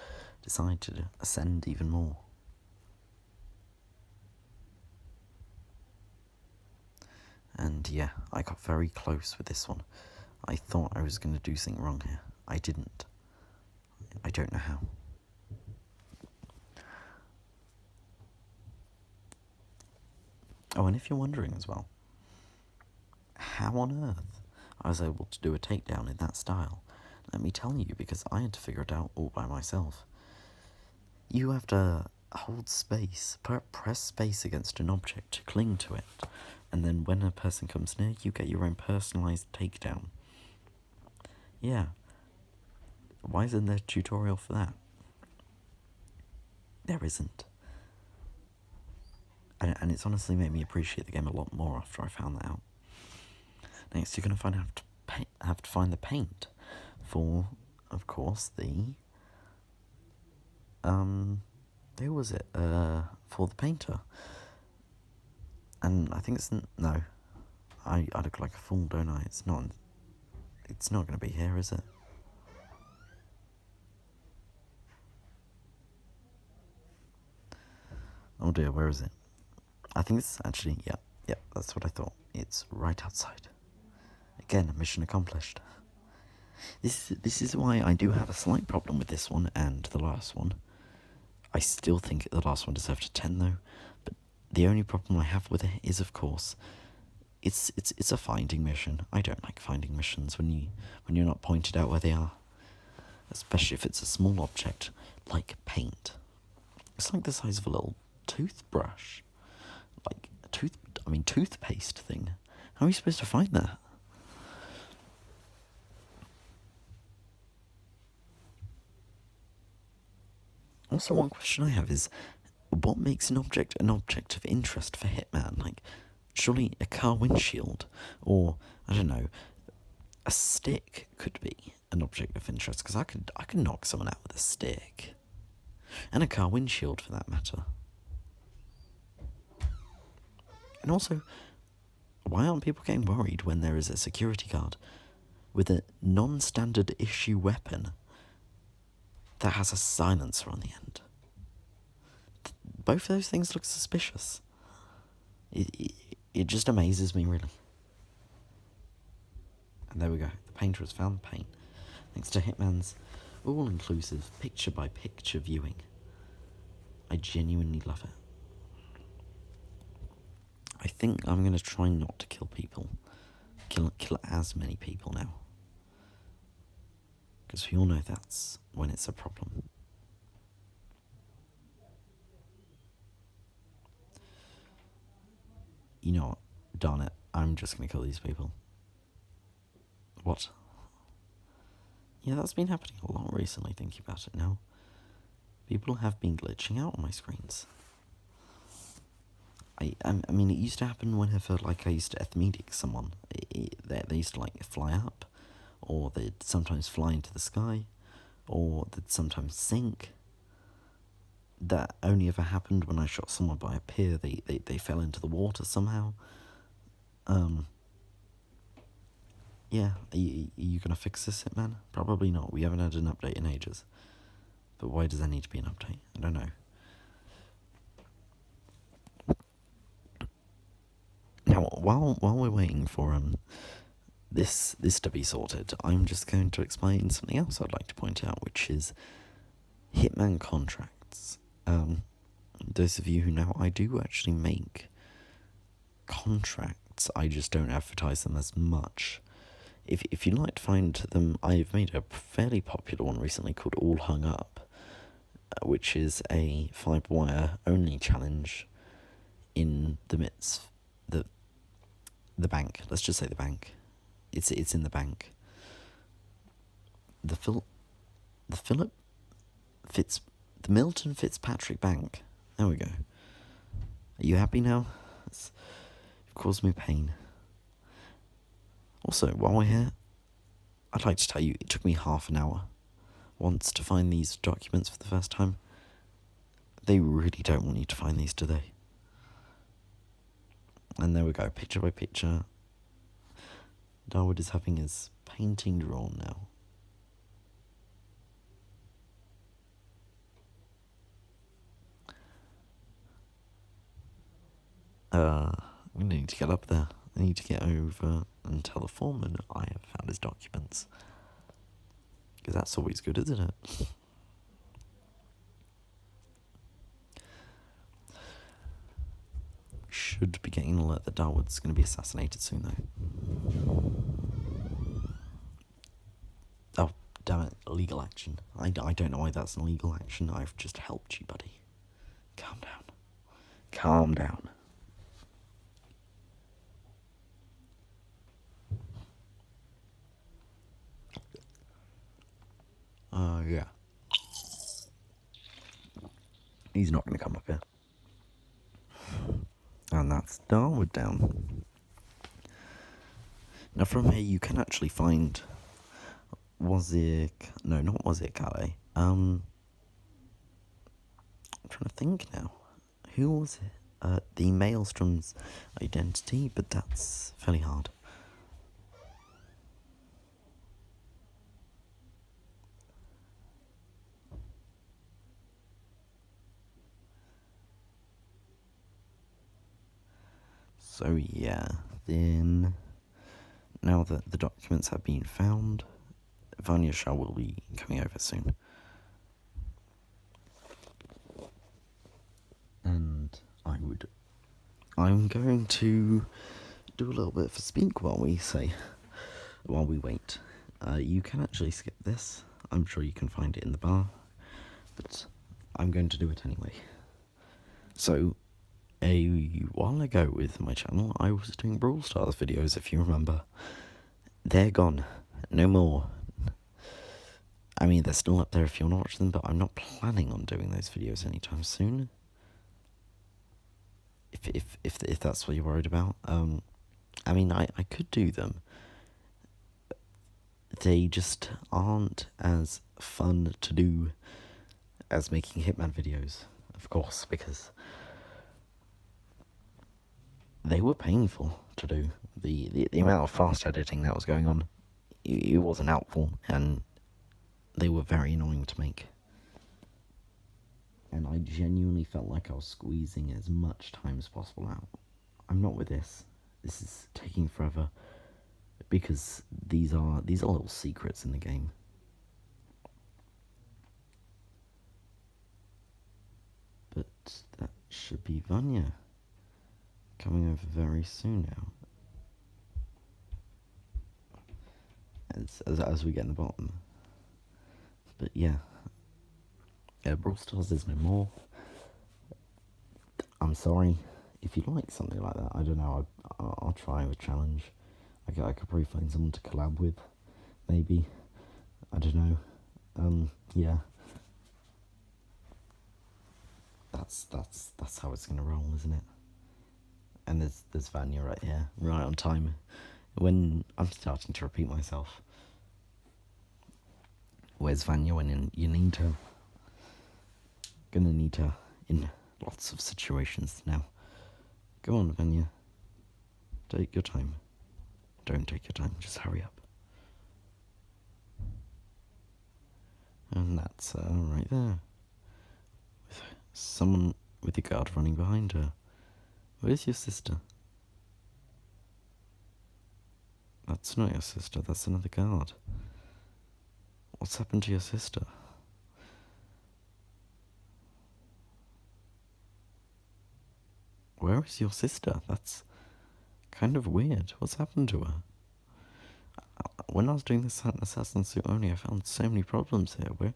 decide to ascend even more. And yeah, I got very close with this one. I thought I was going to do something wrong here. I didn't. I don't know how. Oh, and if you're wondering as well, how on earth I was able to do a takedown in that style, let me tell you, because I had to figure it out all by myself. You have to hold space, press space against an object to cling to it, and then when a person comes near, you get your own personalised takedown. Yeah. Why isn't there a tutorial for that? There isn't. And it's honestly made me appreciate the game a lot more after I found that out. Next, you're going to have to find the paint for, of course, the who was it? For the painter. And I think it's no. I look like a fool, don't I? It's not going to be here, is it? Oh dear, where is it? I think it's actually, yeah, that's what I thought. It's right outside. Again, mission accomplished. This is why I do have a slight problem with this one and the last one. I still think the last one deserved a 10 though, but the only problem I have with it is, of course, it's a finding mission. I don't like finding missions when you're not pointed out where they are, especially if it's a small object like paint. It's like the size of a little toothbrush, like a toothpaste thing. How are you supposed to find that? Also, one question I have is, what makes an object of interest for Hitman? Like, surely a car windshield, or, I don't know, a stick could be an object of interest, because I could knock someone out with a stick. And a car windshield, for that matter. And also, why aren't people getting worried when there is a security guard with a non-standard issue weapon that has a silencer on the end? Both of those things look suspicious. It just amazes me, really. And there we go. The painter has found the paint, thanks to Hitman's all-inclusive, picture-by-picture viewing. I genuinely love it. I think I'm going to try not to kill people. Kill as many people now. Because we all know that's when it's a problem. You know what? Darn it. I'm just going to kill these people. What? Yeah, that's been happening a lot recently, thinking about it now. People have been glitching out on my screens. I mean, it used to happen whenever, like, I used to ethmedic someone. They used to, like, fly up, or they'd sometimes fly into the sky, or they'd sometimes sink. That only ever happened when I shot someone by a pier. They fell into the water somehow. Yeah, are you gonna fix this, Hitman? Probably not. We haven't had an update in ages. But why does there need to be an update? I don't know. Now, while we're waiting for this to be sorted, I'm just going to explain something else I'd like to point out, which is Hitman contracts. Those of you who know, I do actually make contracts. I just don't advertise them as much. If you'd like to find them, I've made a fairly popular one recently called All Hung Up, which is a 5-wire only challenge in the midst the bank. Let's just say the bank. It's in the bank. The Milton Fitzpatrick Bank. There we go. Are you happy now? You've caused me pain. Also, while we're here, I'd like to tell you, it took me half an hour once to find these documents for the first time. They really don't want you to find these today. And there we go, picture by picture. Darwood is having his painting drawn now. I'm going to need to get up there. I need to get over and tell the foreman I have found his documents. Because that's always good, isn't it? Should be getting an alert that Darwood's going to be assassinated soon, though. Oh, damn it. Illegal action. I don't know why that's an illegal action. I've just helped you, buddy. Calm down. Calm down. Yeah. He's not going to come up here. And that's Darwood down. Now from here you can actually find Calais. I'm trying to think now. Who was it? The Maelstrom's identity, but that's fairly hard. So yeah, then now that the documents have been found, Vanya Shah will be coming over soon. And I'm going to do a little bit of a speak while we wait. You can actually skip this. I'm sure you can find it in the bar, but I'm going to do it anyway. So, a while ago with my channel, I was doing Brawl Stars videos, if you remember. They're gone. No more. I mean, they're still up there if you want to watch them, but I'm not planning on doing those videos anytime soon. If that's what you're worried about. I mean, I could do them. They just aren't as fun to do as making Hitman videos, of course, because they were painful to do. The amount of fast editing that was going on, it wasn't helpful, and they were very annoying to make. And I genuinely felt like I was squeezing as much time as possible out. I'm not with this. This is taking forever, because these are little secrets in the game. But that should be Vanya coming over very soon now. As we get in the bottom. But yeah, Brawl Stars is no more. I'm sorry if you like something like that. I don't know. I'll try a challenge. I could probably find someone to collab with, maybe. I don't know. Yeah. That's how it's gonna roll, isn't it? And there's Vanya right here, right on time. When I'm starting to repeat myself. Where's Vanya when you need her? Gonna need her in lots of situations now. Go on, Vanya. Take your time. Don't take your time, just hurry up. And that's right there. With someone with a guard running behind her. Where's your sister? That's not your sister, that's another guard. What's happened to your sister? Where is your sister? That's kind of weird. What's happened to her? When I was doing this Assassin's Suit only, I found so many problems here.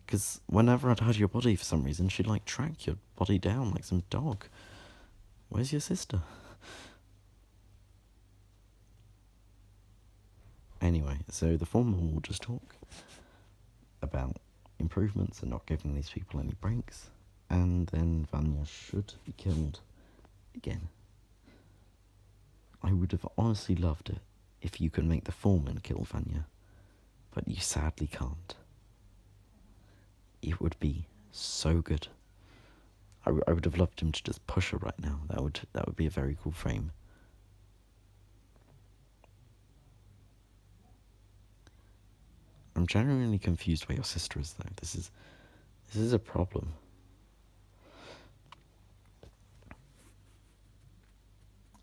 Because whenever I'd had your body for some reason, she'd like track your body down like some dog. Where's your sister? Anyway, so the foreman will just talk about improvements and not giving these people any breaks, and then Vanya should be killed again. I would have honestly loved it if you could make the foreman kill Vanya, but you sadly can't. It would be so good. I would have loved him to just push her right now. That would be a very cool frame. I'm genuinely confused where your sister is, though. This is a problem.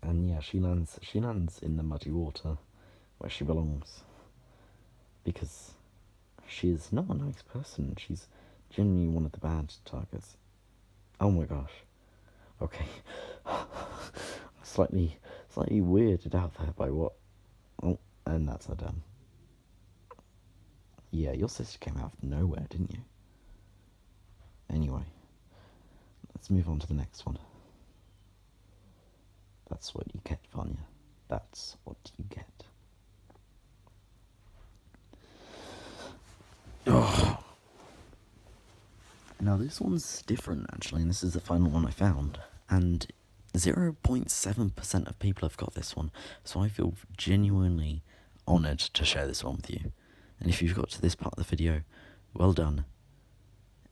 And yeah, she lands in the muddy water where she belongs. Because she is not a nice person. She's genuinely one of the bad targets. Oh my gosh. Okay. slightly weirded out there by what. Oh, and that's her done. Yeah, your sister came out of nowhere, didn't you? Anyway, let's move on to the next one. That's what you get, Vanya. That's what you get. Oh. Now this one's different, actually, and this is the final one I found. And 0.7% of people have got this one, so I feel genuinely honoured to share this one with you. And if you've got to this part of the video, well done.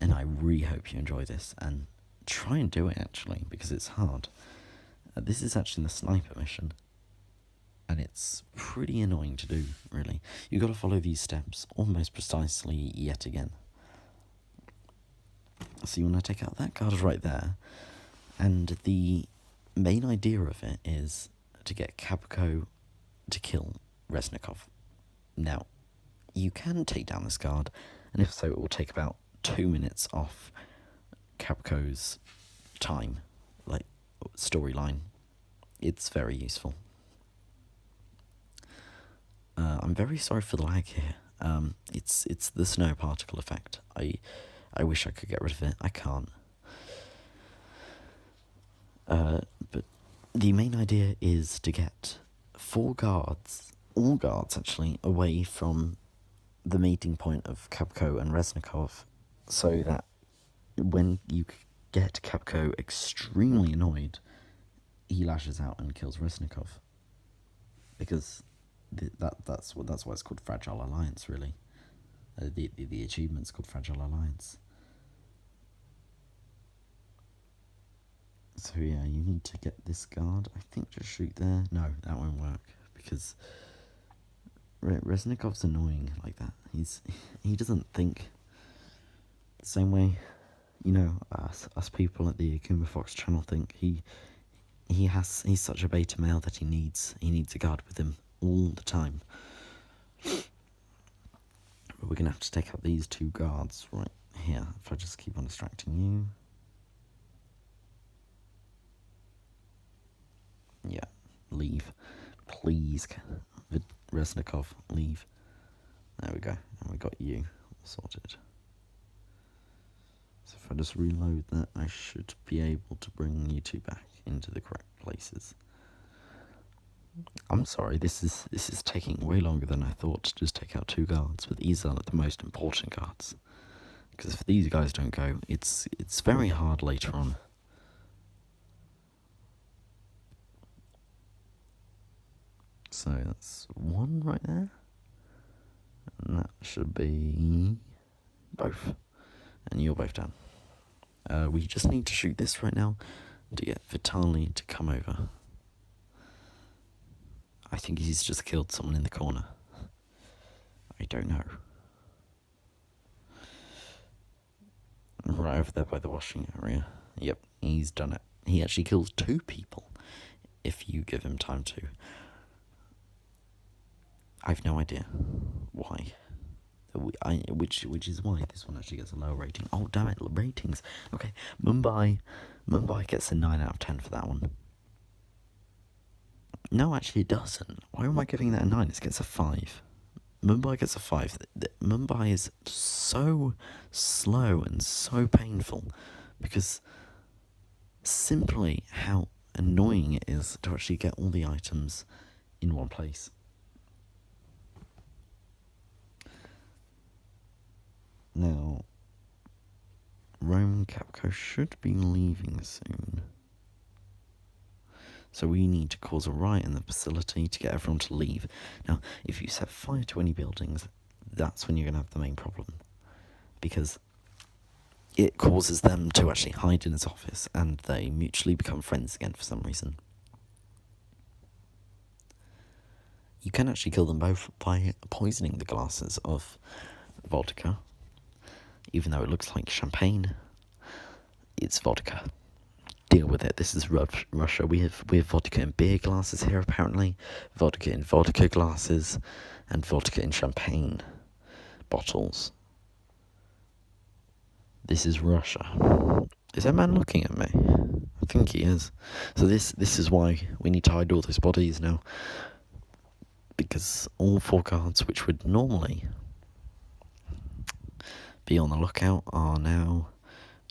And I really hope you enjoy this, and try and do it, actually, because it's hard. This is actually the sniper mission, and it's pretty annoying to do, really. You've got to follow these steps almost precisely yet again. So you want to take out that card right there, and the main idea of it is to get Capco to kill Resnikov. Now, you can take down this guard, and if so, it will take about 2 minutes off Capco's time, like, storyline. It's very useful. I'm very sorry for the lag here. It's the snow particle effect. I wish I could get rid of it. I can't. But the main idea is to get 4 guards, all guards actually, away from the meeting point of Capco and Resnikov, so that when you get Capco extremely annoyed, he lashes out and kills Resnikov. Because that's why it's called Fragile Alliance, really. The achievement's called Fragile Alliance. So yeah, you need to get this guard. I think just shoot there. No, that won't work because Reznikov's annoying like that. He doesn't think the same way, you know, us people at the Akuma Fox channel think. He's such a beta male that he needs a guard with him all the time. But we're gonna have to take out these two guards right here. If I just keep on distracting you. Yeah, leave. Please, Resnikov, leave. There we go. And we got you sorted. So if I just reload that, I should be able to bring you two back into the correct places. I'm sorry, this is taking way longer than I thought to just take out two guards, but these are the most important guards. Because if these guys don't go, it's very hard later on. So that's one right there. And that should be both. And you're both down. We just need to shoot this right now to get Vitali to come over. I think he's just killed someone in the corner. I don't know. Right over there by the washing area. Yep, he's done it. He actually kills two people if you give him time to. I've no idea why. Which is why this one actually gets a lower rating. Oh, damn it, ratings. Okay, Mumbai gets a 9 out of 10 for that one. No, actually it doesn't. Why am I giving that a 9? It gets a 5. Mumbai gets a 5. Mumbai is so slow and so painful because simply how annoying it is to actually get all the items in one place. Now, Rome Capco should be leaving soon. So we need to cause a riot in the facility to get everyone to leave. Now, if you set fire to any buildings, that's when you're going to have the main problem. Because it causes them to actually hide in his office and they mutually become friends again for some reason. You can actually kill them both by poisoning the glasses of vodka. Even though it looks like champagne, it's vodka. Deal with it. This is Russia. We have vodka in beer glasses here, apparently. Vodka in vodka glasses. And vodka in champagne bottles. This is Russia. Is that man looking at me? I think he is. So this is why we need to hide all those bodies now. Because all 4 guards, which would normally be on the lookout, are now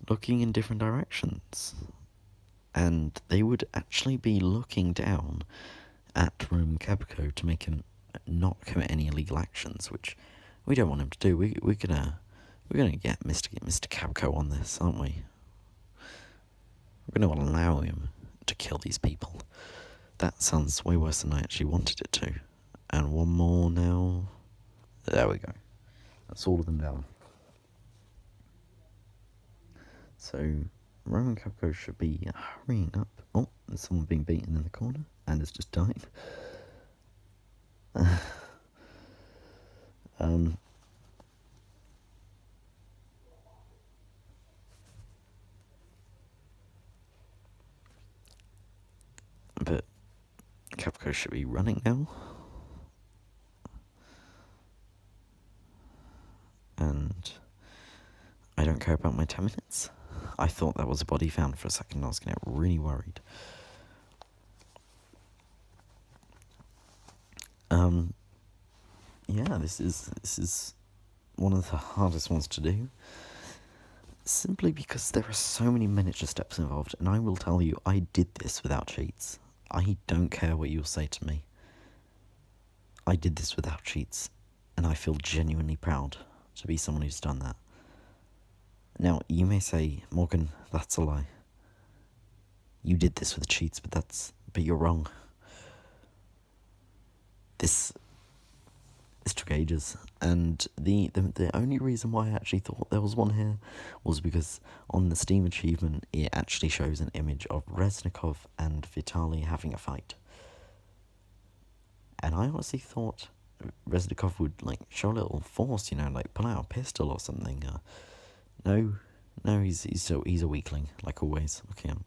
looking in different directions. And they would actually be looking down at Rome Capco to make him not commit any illegal actions, which we don't want him to do. We're gonna get Mr. Capco on this, aren't we? We're gonna allow him to kill these people. That sounds way worse than I actually wanted it to. And one more now. There we go. That's all of them down. So, Roman Capco should be hurrying up. Oh, there's someone being beaten in the corner, and has just died. But Capco should be running now. And I don't care about my 10 minutes. I thought that was a body found for a second. I was going to get really worried. Yeah, this is one of the hardest ones to do. Simply because there are so many miniature steps involved, and I will tell you, I did this without cheats. I don't care what you'll say to me. I did this without cheats. And I feel genuinely proud to be someone who's done that. Now, you may say, Morgan, that's a lie. You did this with cheats, but you're wrong. This took ages, and the only reason why I actually thought there was one here was because on the Steam achievement it actually shows an image of Reznikov and Vitaly having a fight. And I honestly thought Reznikov would show a little force, like pull out a pistol or something. No, he's a weakling, like always. Look at him.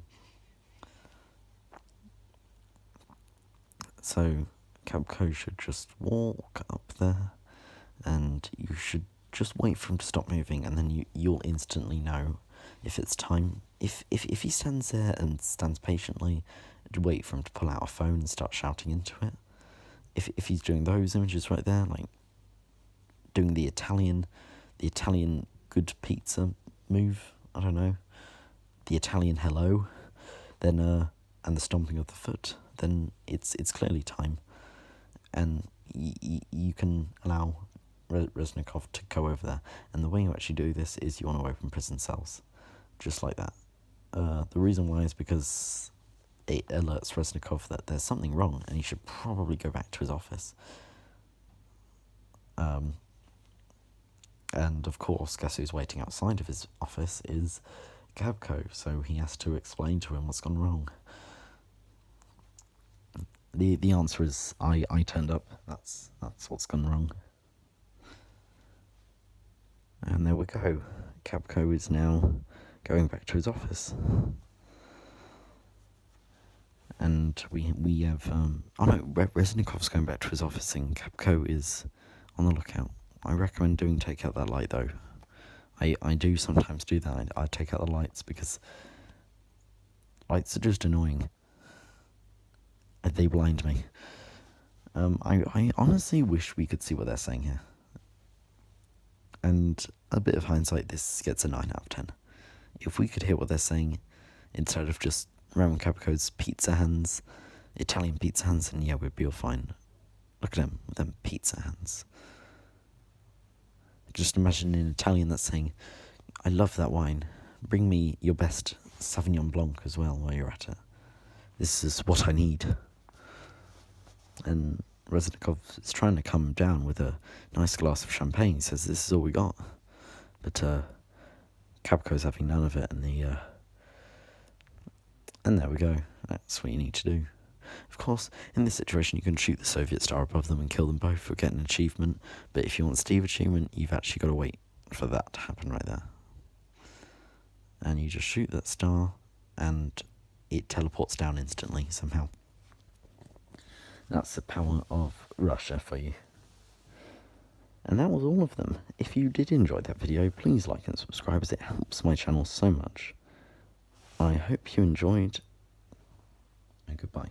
So Capco should just walk up there, and you should just wait for him to stop moving, and then you'll instantly know if it's time. If he stands there and stands patiently, wait for him to pull out a phone and start shouting into it. If he's doing those images right there, like doing the Italian good pizza move, I don't know, the Italian hello, then and the stomping of the foot, then it's clearly time, and you can allow Reznikov to go over there. And the way you actually do this is you want to open prison cells, just like that. The reason why is because it alerts Reznikov that there's something wrong and he should probably go back to his office. And of course, guess who's waiting outside of his office is Capco, so he has to explain to him what's gone wrong. The answer is I turned up. That's what's gone wrong. And there we go. Capco is now going back to his office. And we have Reznikov's going back to his office, and Capco is on the lookout. I recommend take out that light though. I do sometimes do that. I take out the lights because lights are just annoying. They blind me. I honestly wish we could see what they're saying here. And a bit of hindsight, this gets a 9 out of 10. If we could hear what they're saying, instead of just Roman Capco's pizza hands, Italian pizza hands, and yeah, we'd be all fine. Look at him, with them pizza hands. Just imagine an Italian that's saying, I love that wine. Bring me your best Sauvignon Blanc as well while you're at it. This is what I need. And Reznikov is trying to calm him down with a nice glass of champagne. He says, this is all we got. But Capco's having none of it, and there we go. That's what you need to do. Of course, in this situation, you can shoot the Soviet star above them and kill them both for getting an achievement. But if you want Steve achievement, you've actually got to wait for that to happen right there. And you just shoot that star, and it teleports down instantly somehow. That's the power of Russia for you. And that was all of them. If you did enjoy that video, please like and subscribe, as it helps my channel so much. I hope you enjoyed, and goodbye.